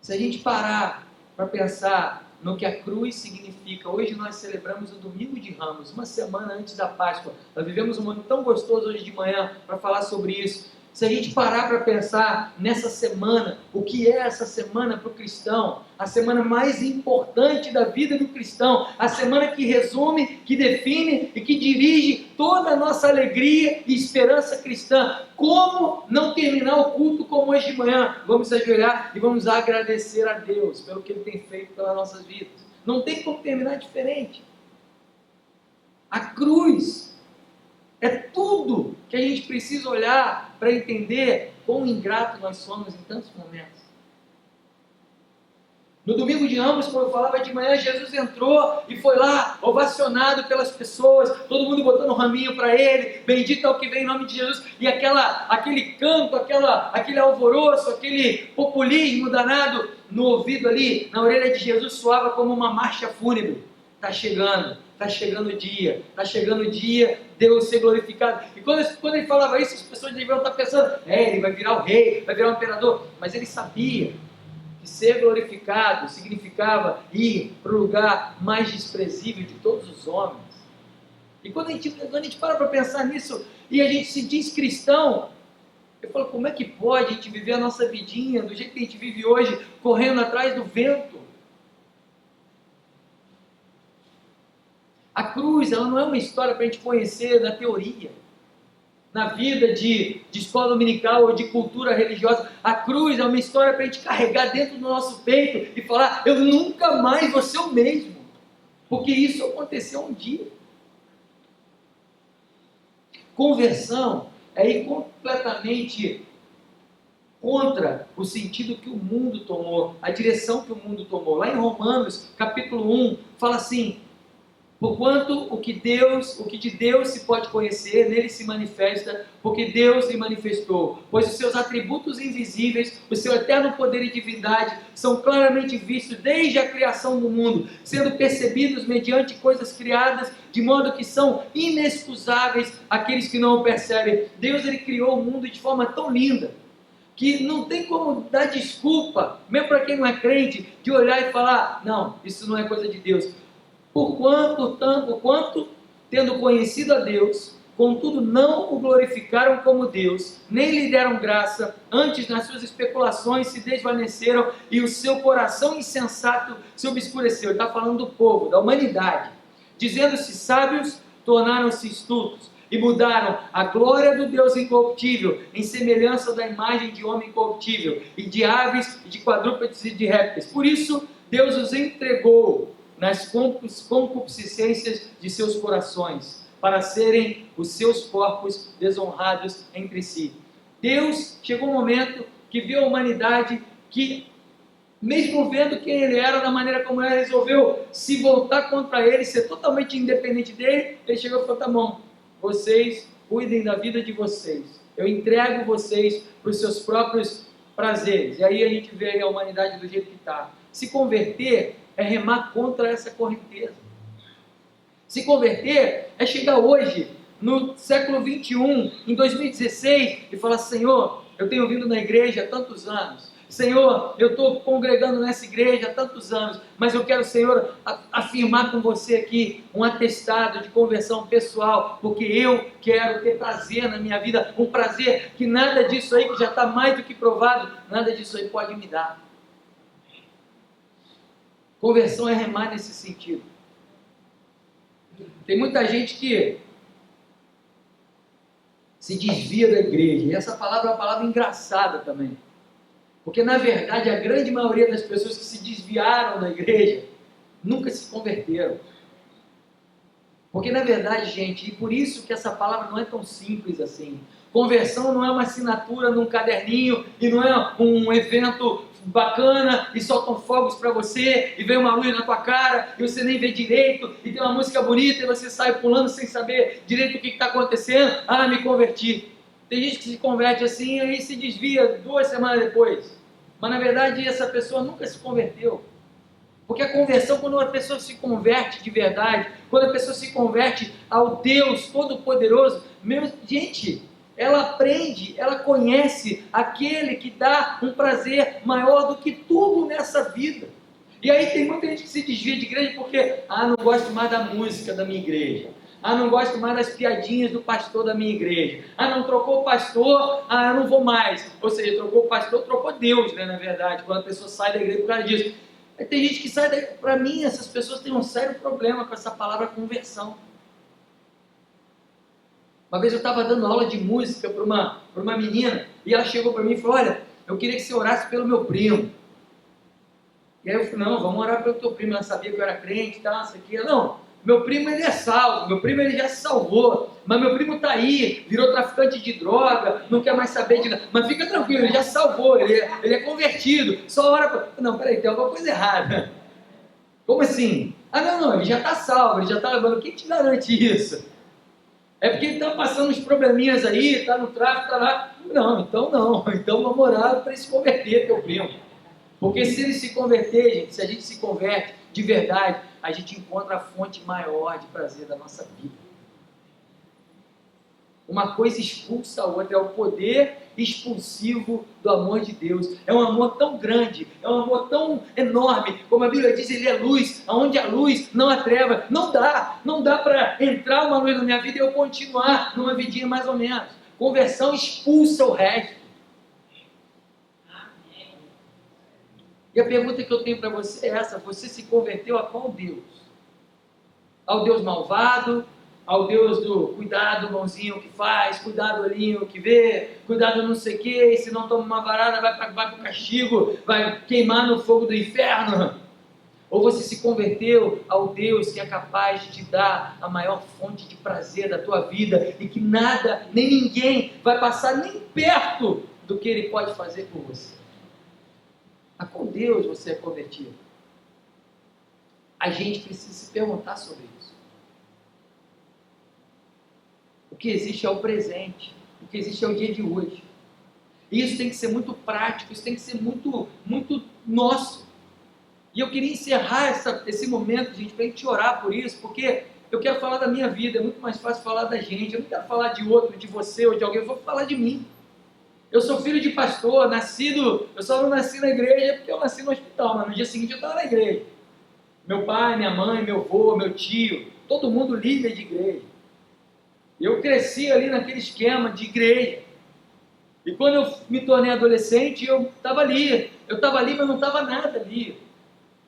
Se a gente parar para pensar no que a cruz significa, hoje nós celebramos o Domingo de Ramos, uma semana antes da Páscoa. Nós vivemos um momento tão gostoso hoje de manhã para falar sobre isso. Se a gente parar para pensar nessa semana, o que é essa semana para o cristão? A semana mais importante da vida do cristão, a semana que resume, que define e que dirige toda a nossa alegria e esperança cristã. Como não terminar o culto como hoje de manhã? Vamos ajoelhar e vamos agradecer a Deus pelo que Ele tem feito pelas nossas vidas. Não tem como terminar diferente. A cruz é tudo que a gente precisa olhar para entender quão ingrato nós somos em tantos momentos. No Domingo de Ramos, como eu falava de manhã, Jesus entrou e foi lá, ovacionado pelas pessoas, todo mundo botando um raminho para ele, bendito é o que vem em nome de Jesus, e aquele canto, aquele alvoroço, aquele populismo danado no ouvido ali, na orelha de Jesus, soava como uma marcha fúnebre. Está chegando o dia, Deus ser glorificado. E quando ele falava isso, as pessoas deviam estar pensando, ele vai virar o rei, vai virar o imperador, mas ele sabia que ser glorificado significava ir para o lugar mais desprezível de todos os homens. E quando a gente para pensar nisso e a gente se diz cristão, eu falo, como é que pode a gente viver a nossa vidinha do jeito que a gente vive hoje, correndo atrás do vento? A cruz, ela não é uma história para a gente conhecer na teoria, na vida de escola dominical ou de cultura religiosa. A cruz é uma história para a gente carregar dentro do nosso peito e falar, eu nunca mais vou ser o mesmo, porque isso aconteceu um dia. Conversão é ir completamente contra o sentido que o mundo tomou, a direção que o mundo tomou. Lá em Romanos, capítulo 1, fala assim, porquanto o que de Deus se pode conhecer, nele se manifesta, porque Deus lhe manifestou. Pois os seus atributos invisíveis, o seu eterno poder e divindade, são claramente vistos desde a criação do mundo, sendo percebidos mediante coisas criadas, de modo que são inexcusáveis aqueles que não o percebem. Deus, ele criou o mundo de forma tão linda, que não tem como dar desculpa, mesmo para quem não é crente, de olhar e falar, não, isso não é coisa de Deus. Porquanto, tendo conhecido a Deus, contudo não o glorificaram como Deus, nem lhe deram graça, antes nas suas especulações se desvaneceram e o seu coração insensato se obscureceu. Ele está falando do povo, da humanidade. Dizendo-se sábios, tornaram-se estultos e mudaram a glória do Deus incorruptível em semelhança da imagem de homem corruptível e de aves, e de quadrúpedes e de répteis. Por isso, Deus os entregou nas concupiscências de seus corações, para serem os seus corpos desonrados entre si. Deus chegou um momento que viu a humanidade que, mesmo vendo quem ele era, da maneira como ele resolveu se voltar contra ele, ser totalmente independente dele, ele chegou e falou, tá bom, vocês cuidem da vida de vocês, eu entrego vocês para os seus próprios prazeres. E aí a gente vê a humanidade do jeito que está. Se converter é remar contra essa correnteza. Se converter é chegar hoje, no século 21, em 2016, e falar: Senhor, eu tenho vindo na igreja há tantos anos. Senhor, eu estou congregando nessa igreja há tantos anos, mas eu quero, Senhor, afirmar com você aqui um atestado de conversão pessoal, porque eu quero ter prazer na minha vida, um prazer que nada disso aí, que já está mais do que provado, nada disso aí pode me dar. Conversão é remar nesse sentido. Tem muita gente que se desvia da igreja, e essa palavra é uma palavra engraçada também. Porque, na verdade, a grande maioria das pessoas que se desviaram da igreja nunca se converteram. Porque, na verdade, gente, e por isso que essa palavra não é tão simples assim. Conversão não é uma assinatura num caderninho, e não é um evento bacana, e soltam fogos para você, e vem uma luz na tua cara, e você nem vê direito, e tem uma música bonita, e você sai pulando sem saber direito o que está acontecendo. Ah, me converti. Tem gente que se converte assim e aí se desvia 2 semanas depois. Mas na verdade essa pessoa nunca se converteu. Porque a conversão, quando uma pessoa se converte de verdade, quando a pessoa se converte ao Deus Todo-Poderoso, gente, ela aprende, ela conhece aquele que dá um prazer maior do que tudo nessa vida. E aí tem muita gente que se desvia de igreja porque, não gosto mais da música da minha igreja. Não gosto mais das piadinhas do pastor da minha igreja. Não trocou o pastor, eu não vou mais. Ou seja, trocou o pastor, trocou Deus, né, na verdade, quando a pessoa sai da igreja por causa disso. Tem gente que sai da igreja. Para mim, essas pessoas têm um sério problema com essa palavra conversão. Uma vez eu estava dando aula de música para uma menina, e ela chegou para mim e falou: olha, eu queria que você orasse pelo meu primo. E aí eu falei: não, vamos orar pelo teu primo. Ela sabia que eu era crente e tal, isso aqui. Não, meu primo ele é salvo, meu primo ele já se salvou, mas meu primo está aí, virou traficante de droga, não quer mais saber de nada. Mas fica tranquilo, ele já se salvou, ele é convertido, só ora para... Não, peraí, tem alguma coisa errada. Como assim? Não, ele já está salvo, ele já está levando. Quem te garante isso? É porque ele está passando uns probleminhas aí, está no tráfico, está lá. Não, então vamos orar para ele se converter, teu primo. Porque se ele se converter, gente, se a gente se converte de verdade, a gente encontra a fonte maior de prazer da nossa vida. Uma coisa expulsa a outra, é o poder expulsivo do amor de Deus. É um amor tão grande, é um amor tão enorme, como a Bíblia diz, ele é luz, aonde há luz não há treva. Não dá para entrar uma luz na minha vida e eu continuar numa vidinha mais ou menos. Conversão expulsa o resto. E a pergunta que eu tenho para você é essa: você se converteu a qual Deus? Ao Deus malvado? Ao Deus do cuidado, mãozinho que faz, cuidado, olhinho que vê, cuidado não sei o que, e se não toma uma varada vai para o castigo, vai queimar no fogo do inferno? Ou você se converteu ao Deus que é capaz de te dar a maior fonte de prazer da tua vida, e que nada, nem ninguém vai passar nem perto do que Ele pode fazer por você? A qual Deus você é convertido? A gente precisa se perguntar sobre isso. O que existe é o presente, o que existe é o dia de hoje. E isso tem que ser muito prático, isso tem que ser muito, muito nosso. E eu queria encerrar esse momento, gente, para a gente orar por isso, porque eu quero falar da minha vida, é muito mais fácil falar da gente. Eu não quero falar de outro, de você ou de alguém, eu vou falar de mim. Eu sou filho de pastor, eu só não nasci na igreja porque eu nasci no hospital, mas no dia seguinte eu estava na igreja. Meu pai, minha mãe, meu avô, meu tio, todo mundo líder de igreja. Eu cresci ali naquele esquema de igreja. E quando eu me tornei adolescente, eu estava ali, mas não estava nada ali.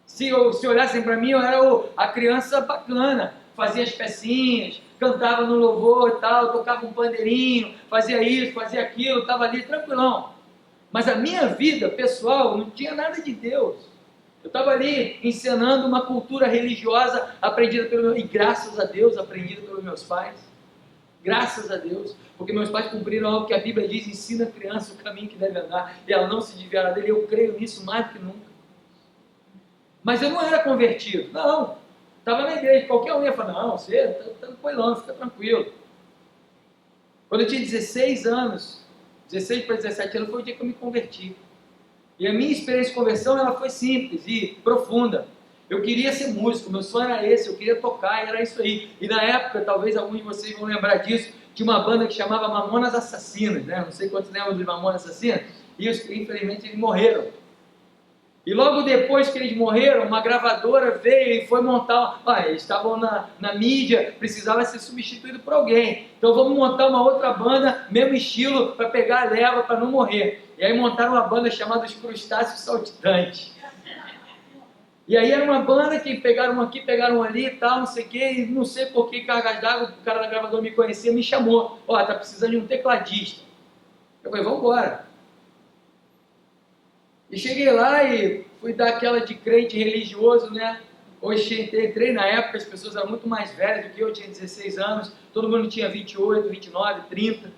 Se olhassem para mim, eu era a criança bacana, fazia as pecinhas, cantava no louvor e tal, tocava um pandeirinho, fazia isso, fazia aquilo, estava ali tranquilão. Mas a minha vida pessoal não tinha nada de Deus. Eu estava ali ensinando uma cultura religiosa aprendida e graças a Deus, aprendida pelos meus pais. Graças a Deus, porque meus pais cumpriram algo que a Bíblia diz: ensina a criança o caminho que deve andar, e ela não se desviará dele. Eu creio nisso mais do que nunca. Mas eu não era convertido, não. Estava na igreja, qualquer um ia falar: não, você está tranquilão, fica tranquilo. Quando eu tinha 16 anos, 16 para 17 anos, foi o dia que eu me converti. E a minha experiência de conversão, ela foi simples e profunda. Eu queria ser músico, meu sonho era esse, eu queria tocar, era isso aí. E na época, talvez alguns de vocês vão lembrar disso, tinha uma banda que chamava Mamonas Assassinas, né? Não sei quantos lembram dos Mamonas Assassinas, e infelizmente eles morreram. E logo depois que eles morreram, uma gravadora veio e foi montar. Eles estavam na mídia, precisava ser substituído por alguém. Então vamos montar uma outra banda, mesmo estilo, para pegar a leva, para não morrer. E aí montaram uma banda chamada Os Crustáceos Saltitantes. E aí era uma banda que pegaram aqui, pegaram ali e tal, não sei o quê, e não sei por que cargas d'água, o cara da gravadora me conhecia, me chamou. Tá precisando de um tecladista. Eu falei, vamos embora. E cheguei lá e fui dar aquela de crente religioso, né? Hoje entrei na época, as pessoas eram muito mais velhas do que eu, tinha 16 anos, todo mundo tinha 28, 29, 30.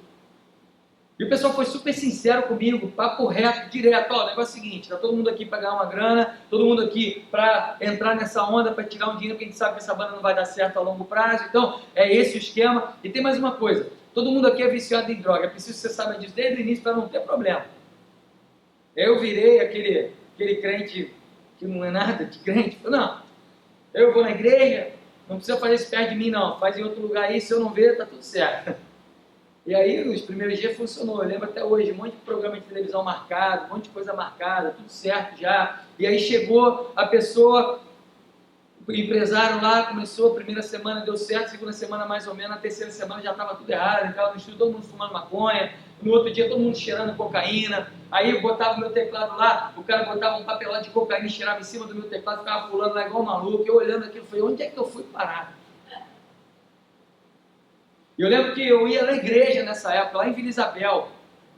E o pessoal foi super sincero comigo, papo reto, direto. O negócio é o seguinte, tá todo mundo aqui para ganhar uma grana, todo mundo aqui para entrar nessa onda, para tirar um dinheiro, porque a gente sabe que essa banda não vai dar certo a longo prazo. Então, é esse o esquema. E tem mais uma coisa, todo mundo aqui é viciado em droga, é preciso que você saiba disso desde o início para não ter problema. Eu virei aquele crente que não é nada de crente. Não, eu vou na igreja, não precisa fazer isso perto de mim não, faz em outro lugar aí, se eu não ver, tá tudo certo. E aí, nos primeiros dias funcionou, eu lembro até hoje, um monte de programa de televisão marcado, um monte de coisa marcada, tudo certo já. E aí chegou a pessoa, o empresário lá, começou, a primeira semana deu certo, segunda semana mais ou menos, a terceira semana já estava tudo errado, entrava no estúdio, todo mundo fumando maconha, no outro dia todo mundo cheirando cocaína, aí eu botava o meu teclado lá, o cara botava um papelão de cocaína e cheirava em cima do meu teclado, ficava pulando lá igual um maluco, eu olhando aquilo, falei, onde é que eu fui parar? E eu lembro que eu ia na igreja nessa época, lá em Vila Isabel,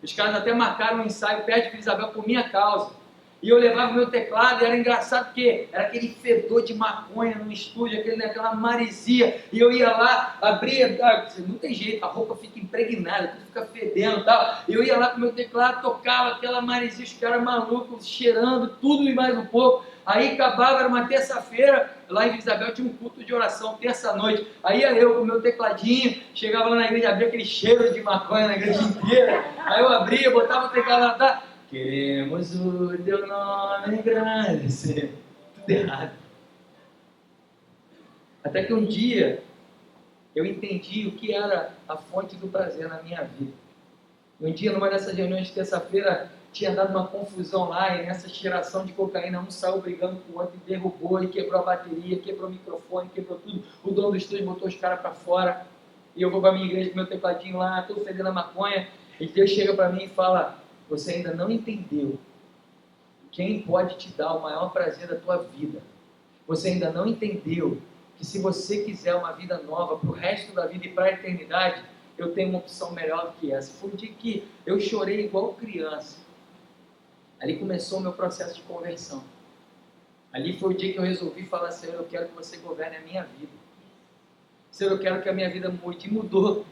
os caras até marcaram um ensaio perto de Vila Isabel por minha causa, e eu levava o meu teclado, e era engraçado porque era aquele fedor de maconha no estúdio, aquela maresia, e eu ia lá, abria, não tem jeito, a roupa fica impregnada, tudo fica fedendo e tal, e eu ia lá com o meu teclado, tocava aquela maresia, os caras malucos, cheirando, tudo e mais um pouco, aí acabava, era uma terça-feira, lá em Vila Isabel tinha um culto de oração, terça-noite, aí ia eu com o meu tecladinho, chegava lá na igreja, abria aquele cheiro de maconha na igreja inteira, aí eu abria, botava o teclado lá, tá? Queremos o teu nome engrandecer. Tudo errado. Até que um dia eu entendi o que era a fonte do prazer na minha vida. Um dia, numa dessas reuniões de terça-feira, tinha dado uma confusão lá, e nessa cheiração de cocaína, um saiu brigando com o outro e derrubou, e quebrou a bateria, quebrou o microfone, quebrou tudo. O dono do estúdio botou os caras para fora. E eu vou para a minha igreja com meu tecladinho lá, todo fedendo a maconha. E Deus chega para mim e fala: você ainda não entendeu quem pode te dar o maior prazer da tua vida. Você ainda não entendeu que se você quiser uma vida nova para o resto da vida e para a eternidade, eu tenho uma opção melhor do que essa. Foi um dia que eu chorei igual criança. Ali começou o meu processo de conversão. Ali foi o dia que eu resolvi falar: Senhor, eu quero que você governe a minha vida. Senhor, eu quero que a minha vida mude. E mudou.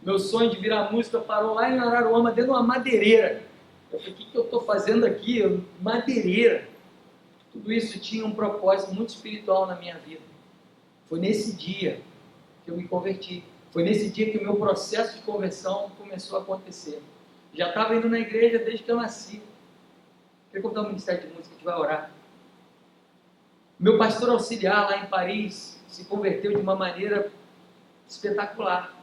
Meu sonho de virar música parou lá em Araruama, dentro de uma madeireira. Eu falei: o que eu estou fazendo aqui? Madeireira. Tudo isso tinha um propósito muito espiritual na minha vida. Foi nesse dia que eu me converti. Foi nesse dia que o meu processo de conversão começou a acontecer. Já estava indo na igreja desde que eu nasci. Queria contar um ministério de música, a gente vai orar. Meu pastor auxiliar lá em Paris se converteu de uma maneira espetacular.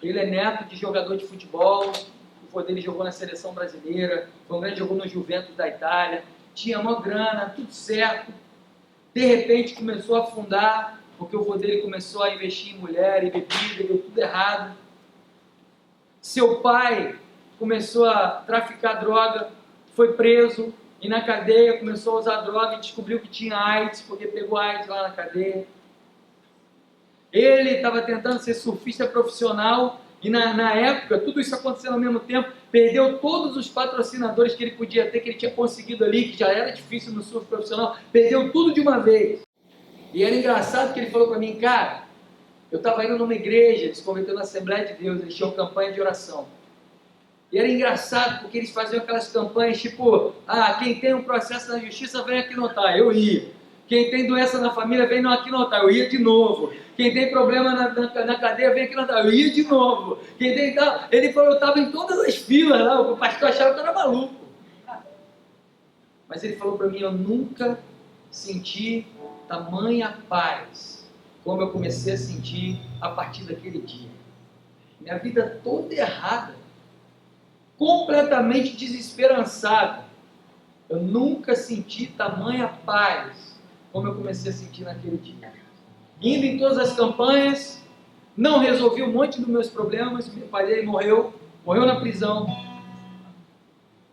Ele é neto de jogador de futebol, o vô dele jogou na seleção brasileira, foi um grande jogador no Juventus da Itália, tinha uma grana, tudo certo. De repente começou a afundar, porque o vô dele começou a investir em mulher e bebida, deu tudo errado. Seu pai começou a traficar droga, foi preso, e na cadeia começou a usar droga e descobriu que tinha AIDS, porque pegou AIDS lá na cadeia. Ele estava tentando ser surfista profissional e na época, tudo isso acontecendo ao mesmo tempo, perdeu todos os patrocinadores que ele podia ter, que ele tinha conseguido ali, que já era difícil no surf profissional, perdeu tudo de uma vez. E era engraçado que ele falou para mim: cara, eu estava indo numa igreja, ele se converteu na Assembleia de Deus, eles tinham campanha de oração. E era engraçado porque eles faziam aquelas campanhas tipo: quem tem um processo na justiça vem aqui notar, eu ia. Quem tem doença na família vem aqui notar, eu ia de novo. Quem tem problema na cadeia vem aqui notar, eu ia de novo. Quem tem tal, ele falou: eu estava em todas as filas lá, o pastor achava que eu era maluco. Mas ele falou para mim: eu nunca sentir tamanha paz como eu comecei a sentir a partir daquele dia. Minha vida toda errada, completamente desesperançada. Eu nunca senti tamanha paz como eu comecei a sentir naquele dia. Indo em todas as campanhas, não resolvi um monte dos meus problemas. Meu pai dele morreu na prisão.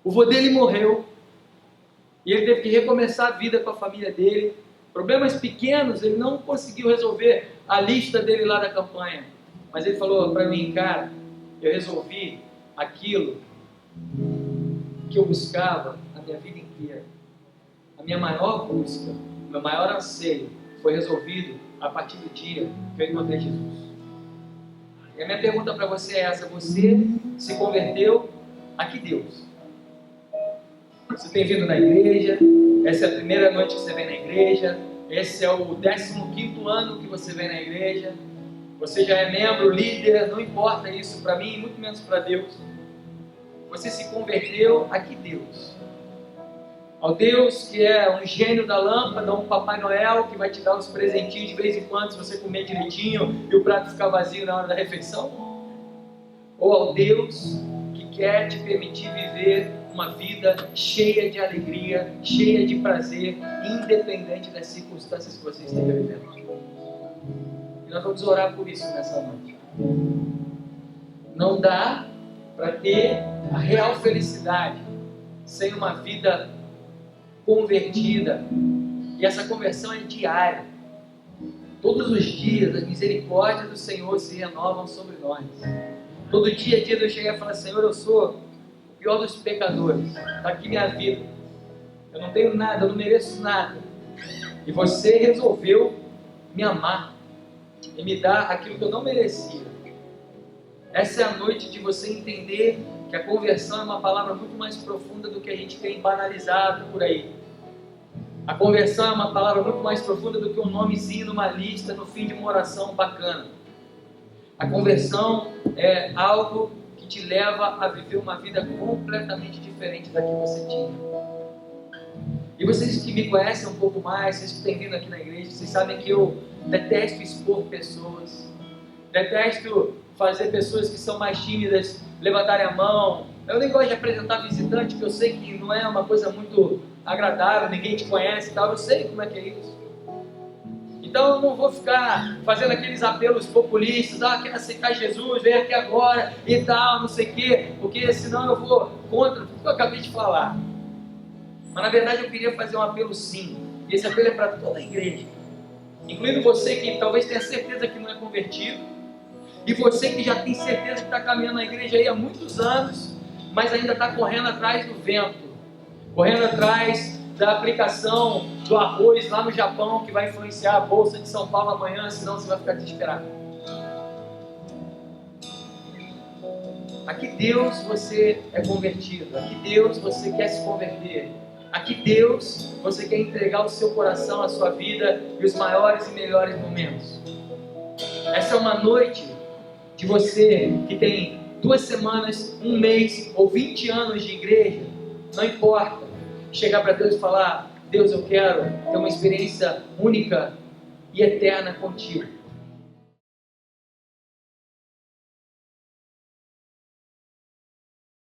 O vô dele morreu. E ele teve que recomeçar a vida com a família dele. Problemas pequenos, ele não conseguiu resolver a lista dele lá da campanha. Mas ele falou para mim, cara, eu resolvi aquilo que eu buscava a minha vida inteira. A minha maior busca, o meu maior anseio foi resolvido a partir do dia que eu encontrei Jesus. E a minha pergunta para você é essa: você se converteu a que Deus? Você tem vindo na igreja, essa é a primeira noite que você vem na igreja, esse é o 15º ano que você vem na igreja, você já é membro, líder, não importa isso para mim, muito menos para Deus. Você se converteu a que Deus? Ao Deus que é um gênio da lâmpada, um Papai Noel que vai te dar uns presentinhos de vez em quando se você comer direitinho e o prato ficar vazio na hora da refeição? Ou ao Deus que quer te permitir viver uma vida cheia de alegria, cheia de prazer, independente das circunstâncias que você esteja vivendo? E nós vamos orar por isso nessa noite. Não dá para ter a real felicidade sem uma vida convertida. E essa conversão é diária. Todos os dias as misericórdias do Senhor se renovam sobre nós. Todo dia a dia eu cheguei a falar: Senhor, eu sou o pior dos pecadores, está aqui minha vida, eu não tenho nada, eu não mereço nada, e você resolveu me amar e me dar aquilo que eu não merecia. Essa é a noite de você entender que a conversão é uma palavra muito mais profunda do que a gente tem banalizado por aí. A conversão é uma palavra muito mais profunda do que um nomezinho numa lista no fim de uma oração bacana. A conversão é algo que te leva a viver uma vida completamente diferente da que você tinha. E vocês que me conhecem um pouco mais, vocês que têm vindo aqui na igreja, vocês sabem que eu detesto expor pessoas, detesto fazer pessoas que são mais tímidas levantarem a mão. Eu nem gosto de apresentar visitante, porque eu sei que não é uma coisa muito agradável, ninguém te conhece e tal, eu sei como é que é isso. Então eu não vou ficar fazendo aqueles apelos populistas: quer aceitar Jesus, vem aqui agora e tal, não sei o quê, porque senão eu vou contra tudo que eu acabei de falar. Mas na verdade eu queria fazer um apelo sim, e esse apelo é para toda a igreja, incluindo você que talvez tenha certeza que não é convertido, e você que já tem certeza que está caminhando na igreja aí há muitos anos, mas ainda está correndo atrás do vento, correndo atrás da aplicação do arroz lá no Japão, que vai influenciar a Bolsa de São Paulo amanhã, senão você vai ficar desesperado. A que Deus você é convertido? A que Deus você quer se converter? A que Deus você quer entregar o seu coração, a sua vida e os maiores e melhores momentos? Essa é uma noite de você que tem 2 semanas, 1 mês ou 20 anos de igreja, não importa, chegar para Deus e falar: Deus, eu quero ter uma experiência única e eterna contigo.